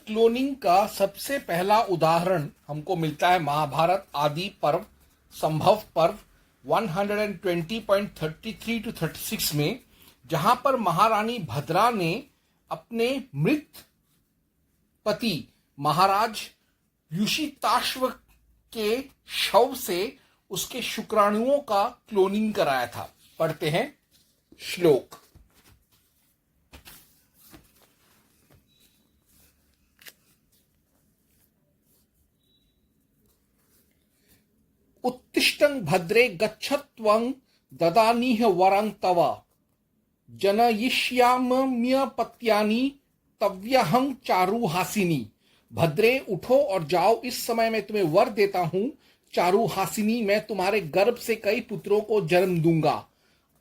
Cloning का सबसे पहला उदाहरण हमको मिलता है महाभारत आदि पर्व संभव पर्व 120.33 to 36 में, जहां पर महारानी भद्रा ने अपने मृत पति महाराज युषिताश्व के शव से उसके शुक्राणुओं का क्लोनिंग कराया था। पढ़ते हैं श्लोक। उत्तिष्ठं भद्रे गच्छत्वं ददानीह वरं तव जनयिष्याम्यपत्यानि तव्यहं चारुहासिनी। भद्रे उठो और जाओ, इस समय मैं तुम्हें वर देता हूं चारुहासिनी, मैं तुम्हारे गर्भ से कई पुत्रों को जन्म दूंगा।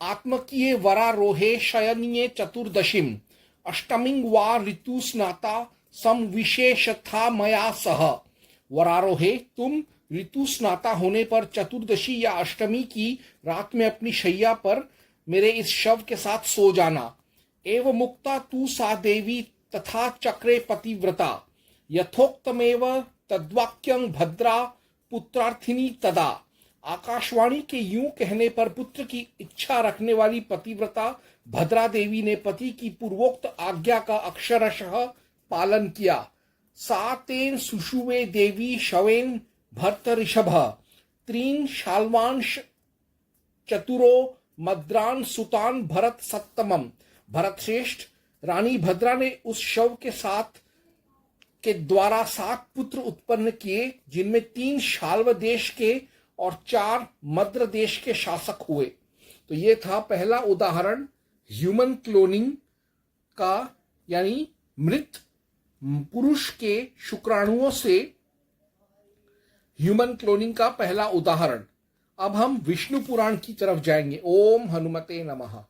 आत्मकीय वरारोहे शयनीय चतुर्दशीम अष्टमिं वा ऋतु स्नाता समविशेषथा मया सह। वरारोहे, तुम ऋतु स्नाता होने पर चतुर्दशी या अष्टमी की रात में अपनी शैया पर मेरे इस शव के साथ सो जाना। एव मुक्ता तू सा देवी तथा चक्रे पतिव्रता यथोक्तमेव तद्वाक्यं भद्रा पुत्रार्थिनी तदा। आकाशवाणी के यूं कहने पर पुत्र की इच्छा रखने वाली पतिव्रता भद्रा देवी ने पति की पूर्वोक्त आज्ञा का अक्षरशः पालन किया। सा तेन सुषुवे देवी शवेन भर्तऋषभ त्रीन शाल्वांश चतुरो मद्रान सुतान भरत सत्तमम। भरत श्रेष्ठ, रानी भद्रा ने उस शव के साथ के द्वारा 7 पुत्र उत्पन्न किए, जिनमें 3 शाल्व देश के और 4 मद्र देश के शासक हुए। तो ये था पहला उदाहरण ह्यूमन क्लोनिंग का, यानी मृत पुरुष के शुक्राणुओं से ह्यूमन क्लोनिंग का पहला उदाहरण। अब हम विष्णु पुराण की तरफ जाएंगे। ओम हनुमते नमः।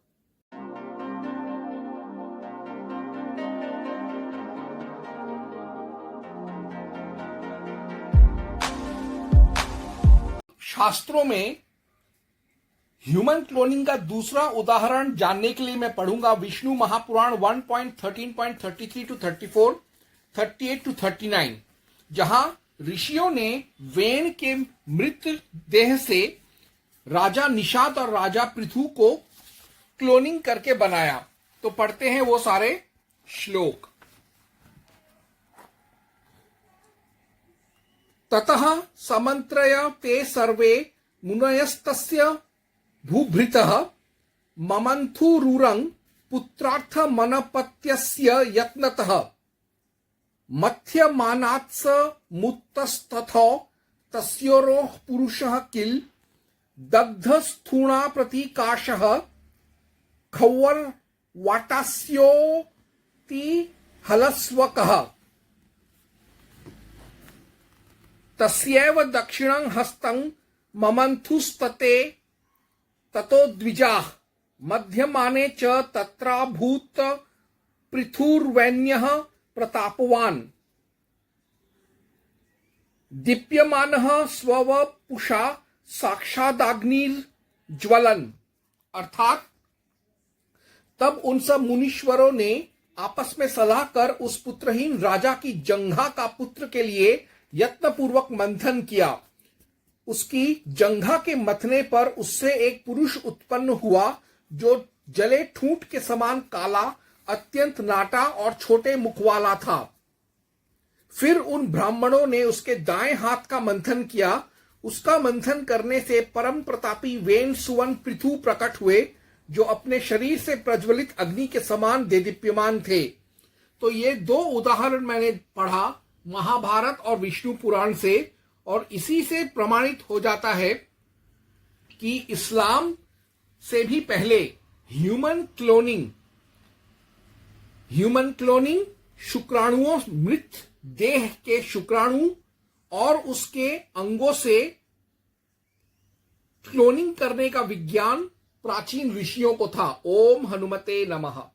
शास्त्रों में ह्यूमन क्लोनिंग का दूसरा उदाहरण जानने के लिए मैं पढ़ूंगा विष्णु महापुराण 1.13.33 to 34, 38 to 39, जहां ऋषियों ने वेन के मृत देह से राजा निषाद और राजा पृथु को क्लोनिंग करके बनाया। तो पढ़ते हैं वो सारे श्लोक। ततः समन्त्रय ते सर्वे मुनयस्तस्य भूभृतः ममन्थुरुरं पुत्रार्थ मनपत्यस्य यत्नतः मथ्यमानात्स मुत्तस्तथो तस्योरोह पुरुषः किल दग्धस्थूणा प्रतीकाशः खौवर वाटास्योति हलस्वकः तस्यैव दक्षिणं हस्तं ममन्थुस्तते ततो द्विजाः मध्यमाने च तत्राभूत पृथुर्वैन्यः प्रतापवान दीप्यमानः स्ववपुषा साक्षादाग्निर्ज्वलन। अर्थात तब उन सब मुनीश्वरों ने आपस में सलाह कर उस पुत्रहीन राजा की जंघा का पुत्र के लिए यत्नपूर्वक मंथन किया। उसकी जंघा के मथने पर उससे एक पुरुष उत्पन्न हुआ जो जले ठूंठ के समान काला, अत्यंत नाटा और छोटे मुख वाला था। फिर उन ब्राह्मणों ने उसके दाएं हाथ का मंथन किया। उसका मंथन करने से परम प्रतापी वेन सुवन पृथु प्रकट हुए, जो अपने शरीर से प्रज्वलित अग्नि के समान देदीप्यमान थे। तो ये 2 उदाहरण मैंने पढ़ा महाभारत और विष्णु पुराण से, और इसी से प्रमाणित हो जाता है कि इस्लाम से भी पहले ह्यूमन क्लोनिंग शुक्राणुओं, मृत देह के शुक्राणु और उसके अंगों से क्लोनिंग करने का विज्ञान प्राचीन ऋषियों को था। ओम हनुमते नमः।